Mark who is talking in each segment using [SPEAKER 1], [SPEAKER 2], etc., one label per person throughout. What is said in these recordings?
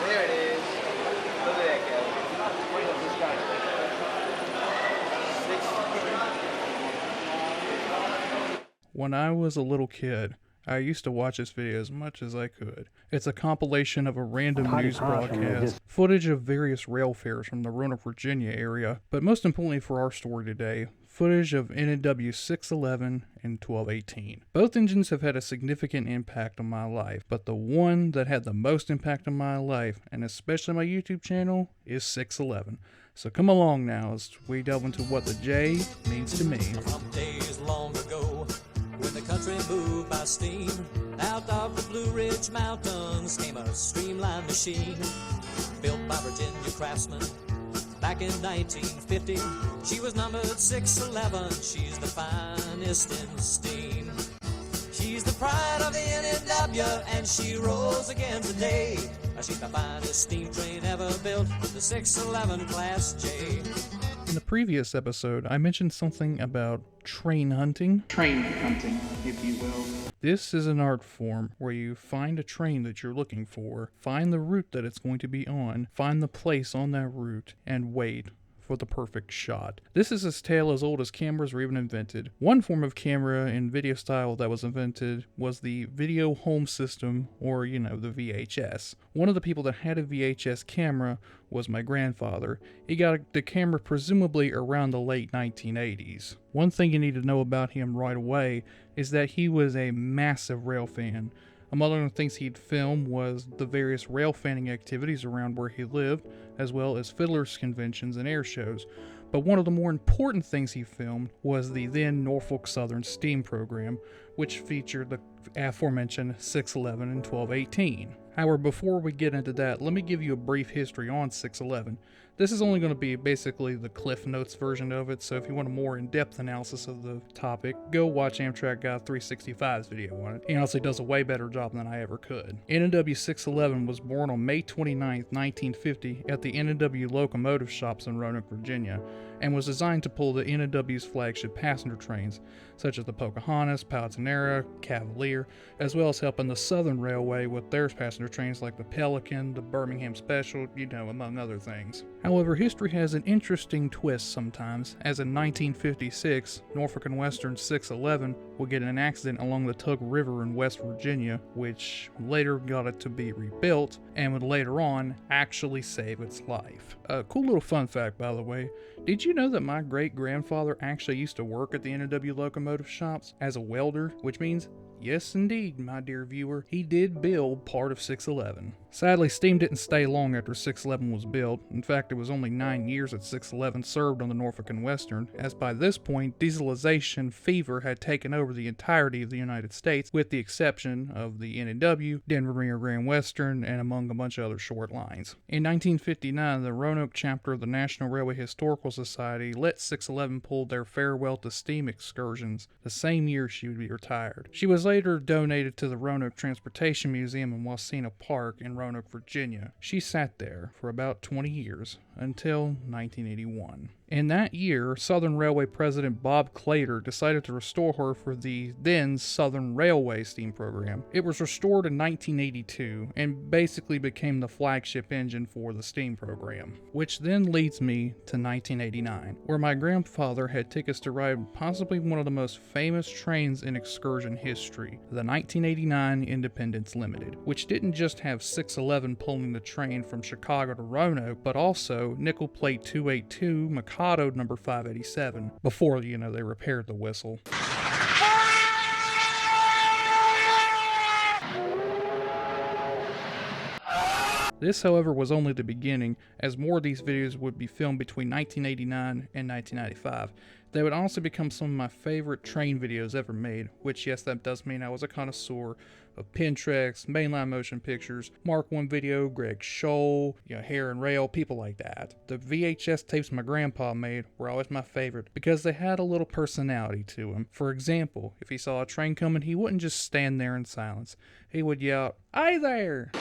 [SPEAKER 1] There it is. Look at that, Kevin. Wait up, this guy.
[SPEAKER 2] When I was a little kid, I used to watch this video as much as I could. It's a compilation of a random news broadcast, footage of various rail fares from the Roanoke, Virginia area, but most importantly for our story today, footage of W611 and 1218. Both engines have had a significant impact on my life, but the one that had the most impact on my life, and especially my YouTube channel, is 611. So come along now as we delve into what the J means to me.
[SPEAKER 3] From days long ago, when the country moved by steam, out of the Blue Ridge Mountains came a streamlined machine, built by Virginia craftsmen back in 1950. She was numbered 611, she's the finest in steam. She's the pride of the NNW, and she rolls again today. She's the finest steam train ever built, the 611 Class J.
[SPEAKER 2] In the previous episode, I mentioned something about train hunting.
[SPEAKER 4] Train hunting, if you will.
[SPEAKER 2] This is an art form where you find a train that you're looking for, find the route that it's going to be on, find the place on that route, and wait for the perfect shot. This is a tale as old as cameras were even invented. One form of camera in video style that was invented was the video home system, or the VHS. One of the people that had a VHS camera was my grandfather. He got the camera presumably around the late 1980s. One thing you need to know about him right away is that he was a massive rail fan. Among other things he'd film was the various rail fanning activities around where he lived, as well as fiddlers' conventions and air shows. But one of the more important things he filmed was the then Norfolk Southern Steam program, which featured the aforementioned 611 and 1218. However, before we get into that, let me give you a brief history on 611. This is only going to be basically the Cliff Notes version of it, so if you want a more in-depth analysis of the topic, go watch Amtrak Guy 365's video on it. He honestly does a way better job than I ever could. NW 611 was born on May 29, 1950 at the NW Locomotive Shops in Roanoke, Virginia, and was designed to pull the NW's flagship passenger trains, such as the Pocahontas, Powhatan, Cavalier, as well as helping the Southern Railway with their passenger trains like the Pelican, the Birmingham Special, among other things. However, history has an interesting twist sometimes, as in 1956, Norfolk and Western 611 would get in an accident along the Tug River in West Virginia, which later got it to be rebuilt, and would later on actually save its life. A cool little fun fact, by the way, did you know that my great-grandfather actually used to work at the NW Locomotive Shops as a welder, which means, yes indeed, my dear viewer, he did build part of 611. Sadly, steam didn't stay long after 611 was built. In fact, it was only 9 years that 611 served on the Norfolk and Western, as by this point, dieselization fever had taken over the entirety of the United States, with the exception of the NW, Denver Rio Grande Western, and among a bunch of other short lines. In 1959, the Roanoke chapter of the National Railway Historical Society let 611 pull their farewell to steam excursions the same year she would be retired. She was later donated to the Roanoke Transportation Museum in Wasena Park in Roanoke, Virginia. She sat there for about 20 years, until 1981. In that year, Southern Railway President Bob Clater decided to restore her for the then Southern Railway steam program. It was restored in 1982 and basically became the flagship engine for the steam program. Which then leads me to 1989, where my grandfather had tickets to ride possibly one of the most famous trains in excursion history, the 1989 Independence Limited, which didn't just have 611 pulling the train from Chicago to Roanoke, but also nickel plate 282 Mikado number 587, before, they repaired the whistle. This, however, was only the beginning, as more of these videos would be filmed between 1989 and 1995. They would also become some of my favorite train videos ever made, which, yes, that does mean I was a connoisseur of pin tracks, mainline motion pictures, Mark I video, Greg Scholl, hair and rail, people like that. The VHS tapes my grandpa made were always my favorite because they had a little personality to them. For example, if he saw a train coming, he wouldn't just stand there in silence. He would yell, "Hey there!"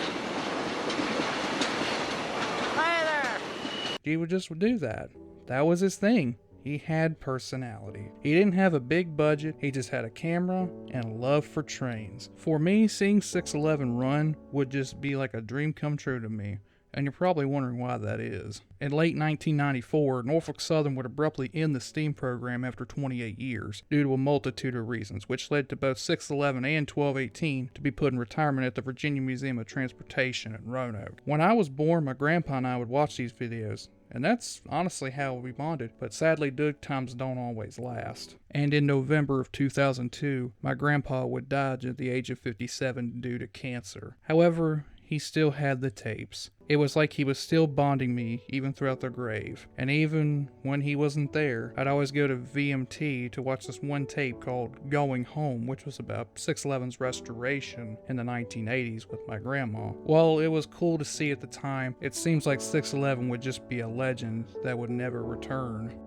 [SPEAKER 2] He would just do that. That was his thing. He had personality. He didn't have a big budget, he just had a camera and a love for trains. For me, seeing 611 run would just be like a dream come true to me. and you're probably wondering why that is. In late 1994, Norfolk Southern would abruptly end the steam program after 28 years, due to a multitude of reasons, which led to both 611 and 1218 to be put in retirement at the Virginia Museum of Transportation in Roanoke. When I was born, my grandpa and I would watch these videos, and that's honestly how we bonded, but sadly good times don't always last. And in November of 2002, my grandpa would die at the age of 57 due to cancer. However, he still had the tapes. It was like he was still bonding me even throughout the grave. And even when he wasn't there, I'd always go to VMT to watch this one tape called Going Home, which was about 611's restoration in the 1980s with my grandma. While it was cool to see at the time, it seems like 611 would just be a legend that would never return.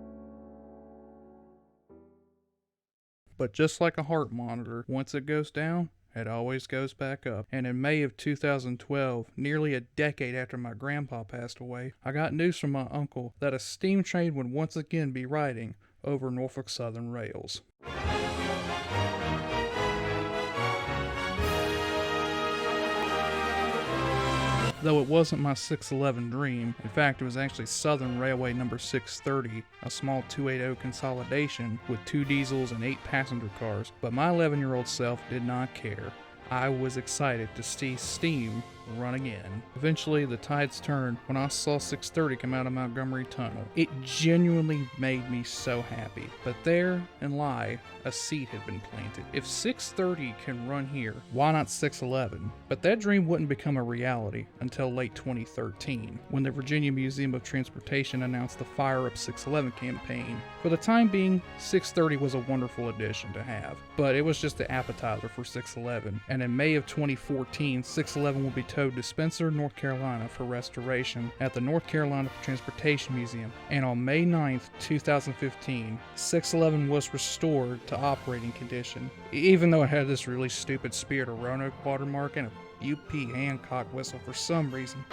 [SPEAKER 2] But just like a heart monitor, once it goes down, it always goes back up. And in May of 2012, nearly a decade after my grandpa passed away, I got news from my uncle that a steam train would once again be riding over Norfolk Southern rails. Though it wasn't my 611 dream, in fact it was actually Southern Railway number 630, a small 280 consolidation with 2 diesels and 8 passenger cars, but my 11-year-old self did not care. I was excited to see steam run again. Eventually, the tides turned when I saw 630 come out of Montgomery Tunnel. It genuinely made me so happy. But there and lie, a seed had been planted. If 630 can run here, why not 611? But that dream wouldn't become a reality until late 2013, when the Virginia Museum of Transportation announced the Fire Up 611 campaign. For the time being, 630 was a wonderful addition to have, but it was just the appetizer for 611. And in May of 2014, 611 will be towed to Spencer, North Carolina for restoration at the North Carolina Transportation Museum, and on May 9th, 2015, 611 was restored to operating condition, even though it had this really stupid Spirit of Roanoke watermark and a UP Hancock whistle for some reason.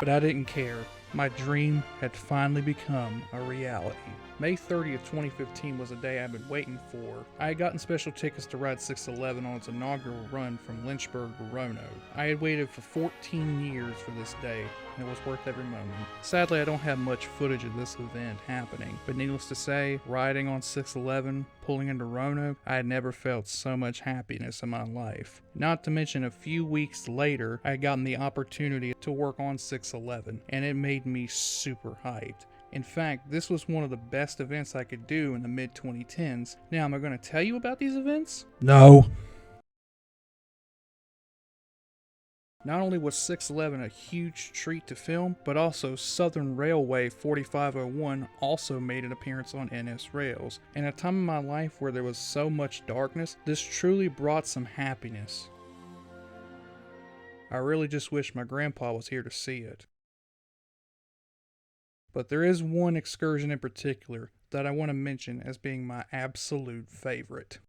[SPEAKER 2] But I didn't care. My dream had finally become a reality. May 30th, 2015 was a day I'd been waiting for. I had gotten special tickets to ride 611 on its inaugural run from Lynchburg to Roanoke. I had waited for 14 years for this day, and it was worth every moment. Sadly, I don't have much footage of this event happening, but needless to say, riding on 611, pulling into Roanoke, I had never felt so much happiness in my life. Not to mention, a few weeks later, I had gotten the opportunity to work on 611, and it made me super hyped. In fact, this was one of the best events I could do in the mid-2010s. Now, am I going to tell you about these events? No. Not only was 611 a huge treat to film, but also Southern Railway 4501 also made an appearance on NS Rails. And at a time in my life where there was so much darkness, this truly brought some happiness. I really just wish my grandpa was here to see it. But there is one excursion in particular that I want to mention as being my absolute favorite.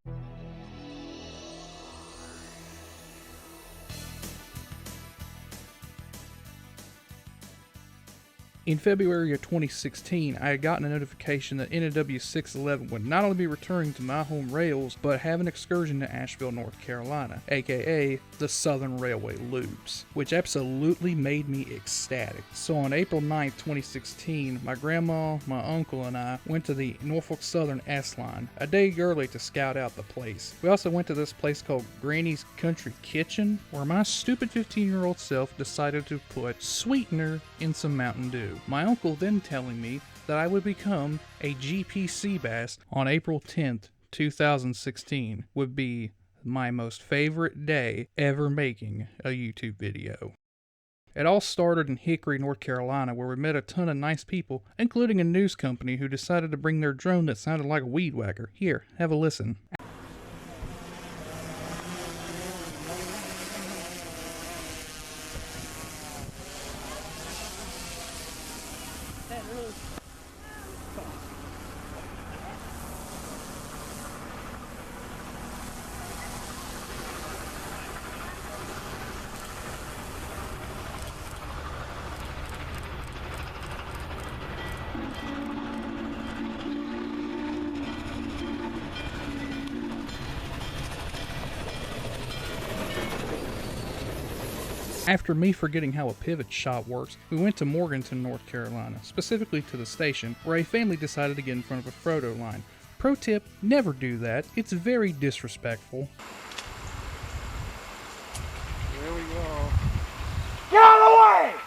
[SPEAKER 2] In February of 2016, I had gotten a notification that W611 would not only be returning to my home rails, but have an excursion to Asheville, North Carolina, aka the Southern Railway Loops, which absolutely made me ecstatic. So on April 9th, 2016, my grandma, my uncle, and I went to the Norfolk Southern S-Line, a day early to scout out the place. We also went to this place called Granny's Country Kitchen, where my stupid 15-year-old self decided to put sweetener in some Mountain Dew. My uncle then telling me that I would become a GPC bass on April 10th, 2016 would be my most favorite day ever making a YouTube video. It all started in Hickory, North Carolina, where we met a ton of nice people, including a news company who decided to bring their drone that sounded like a weed whacker. Here, have a listen. After me forgetting how a pivot shot works, we went to Morganton, North Carolina, specifically to the station, where a family decided to get in front of a photo line. Pro tip, never do that. It's very disrespectful.
[SPEAKER 1] Here we go. Get out of the way!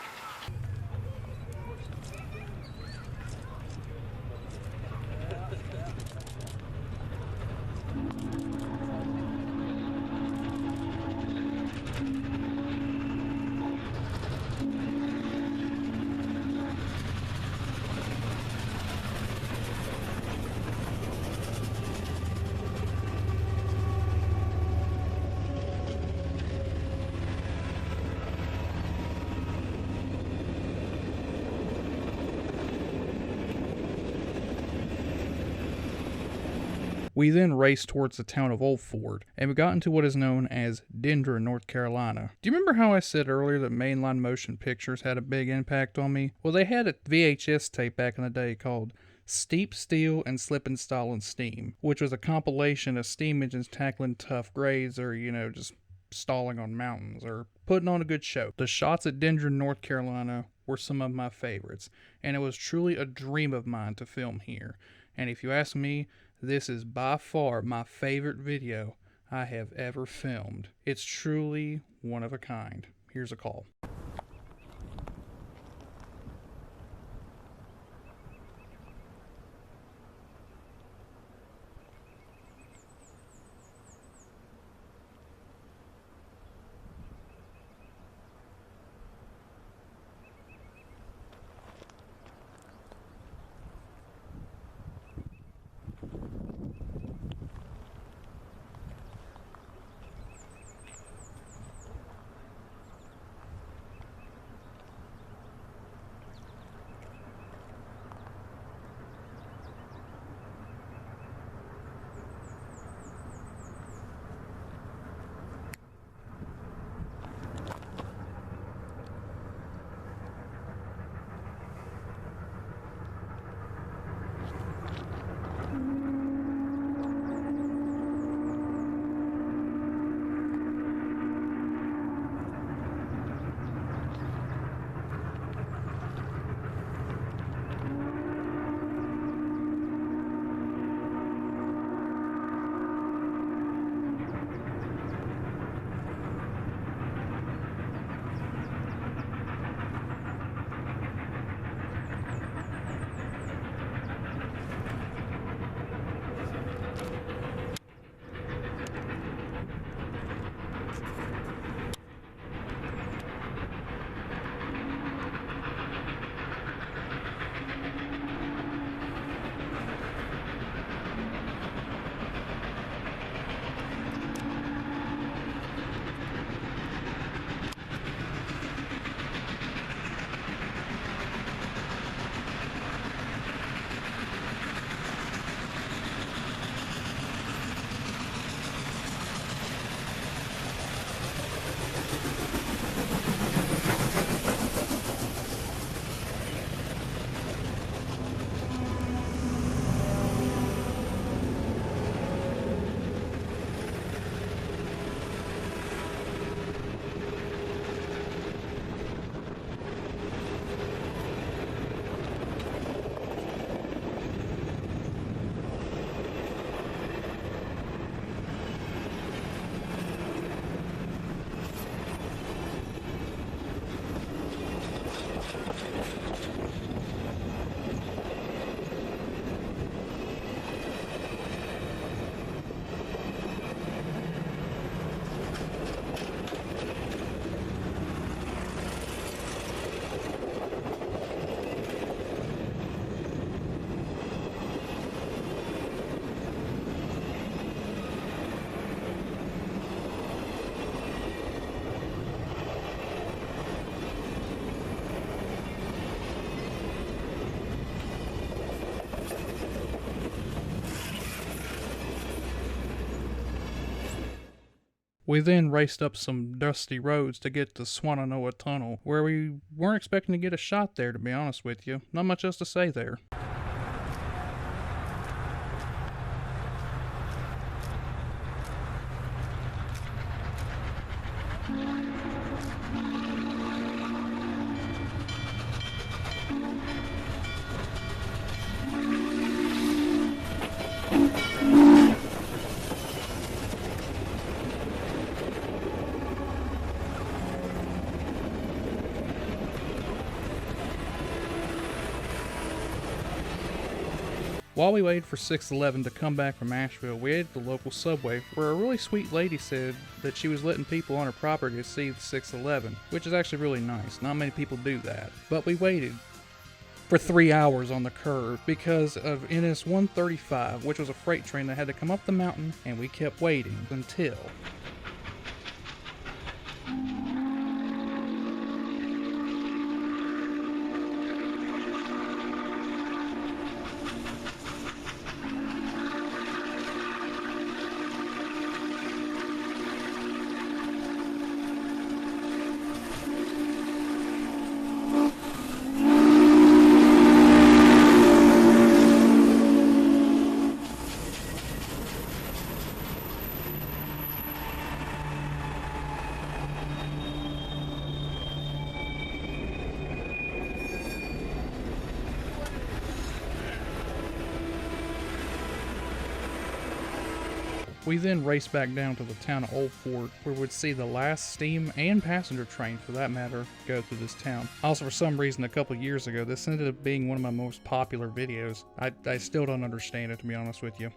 [SPEAKER 2] We then raced towards the town of Old Ford, and we got into what is known as Denver, North Carolina. Do you remember how I said earlier that mainline motion pictures had a big impact on me? Well, they had a VHS tape back in the day called Steep Steel and Slip and Stall and Steam, which was a compilation of steam engines tackling tough grades or, just stalling on mountains or putting on a good show. The shots at Denver, North Carolina were some of my favorites, and it was truly a dream of mine to film here. And if you ask me, this is by far my favorite video I have ever filmed. It's truly one of a kind. Here's a call. We then raced up some dusty roads to get to Swannanoa Tunnel, where we weren't expecting to get a shot there, to be honest with you. Not much else to say there. While we waited for 611 to come back from Asheville, we ate at the local Subway where a really sweet lady said that she was letting people on her property to see the 611, which is actually really nice. Not many people do that. But we waited for 3 hours on the curb because of NS 135, which was a freight train that had to come up the mountain, and we kept waiting until... We then raced back down to the town of Old Fort, where we'd see the last steam and passenger train, for that matter, go through this town. Also, for some reason, a couple years ago, this ended up being one of my most popular videos. I still don't understand it, to be honest with you.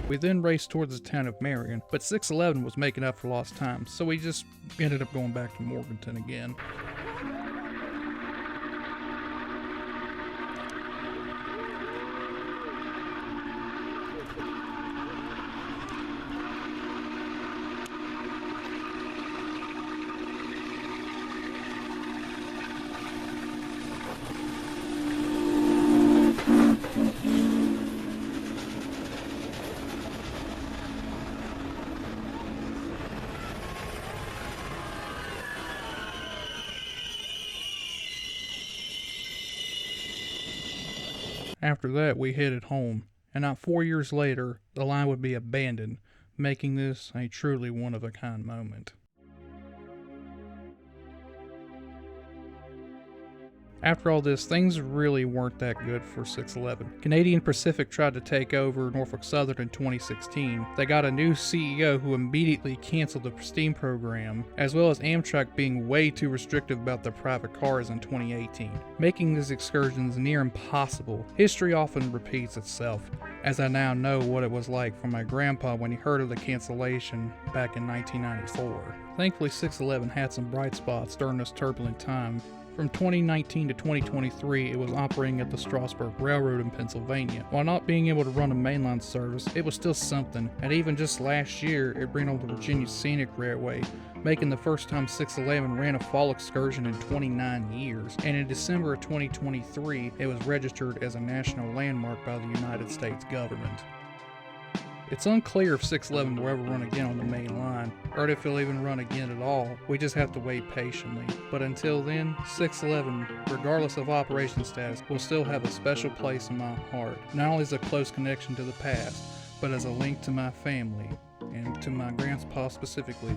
[SPEAKER 2] We then raced towards the town of Marion, but 611 was making up for lost time, so we just ended up going back to Morganton again. After that, we headed home, and not 4 years later, the line would be abandoned, making this a truly one-of-a-kind moment. After all this, things really weren't that good for 611. Canadian Pacific tried to take over Norfolk Southern in 2016. They got a new CEO who immediately canceled the Steam program, as well as Amtrak being way too restrictive about their private cars in 2018, making these excursions near impossible. History often repeats itself, as I now know what it was like for my grandpa when he heard of the cancellation back in 1994. Thankfully, 611 had some bright spots during this turbulent time. From 2019 to 2023, it was operating at the Strasburg Railroad in Pennsylvania. While not being able to run a mainline service, it was still something, and even just last year, it ran on the Virginia Scenic Railway, making the first time 611 ran a fall excursion in 29 years. And in December of 2023, it was registered as a national landmark by the United States government. It's unclear if 611 will ever run again on the main line, or if it'll even run again at all. We just have to wait patiently. But until then, 611, regardless of operation status, will still have a special place in my heart. Not only as a close connection to the past, but as a link to my family, and to my grandpa specifically,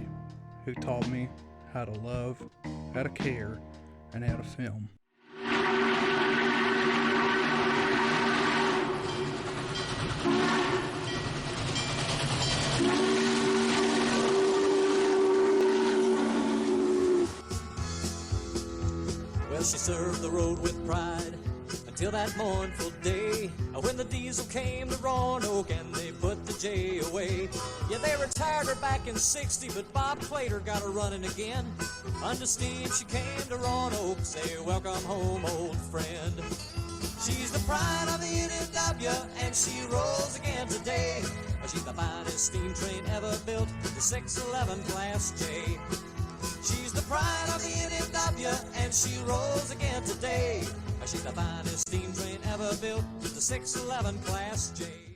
[SPEAKER 2] who taught me how to love, how to care, and how to film.
[SPEAKER 3] Well, she served the road with pride until till that mournful day when the diesel came to Roanoke and they put the J away. Yeah, they retired her back in 60, but Bob Clater got her running again. Under steam she came to Roanoke, say welcome home old friend. She's the pride of the NW and she rolls again today. She's the finest steam train ever built, the 611 Class J. She's the pride of the NW and she rolls again today. She's the finest steam train ever built, the 611 Class J.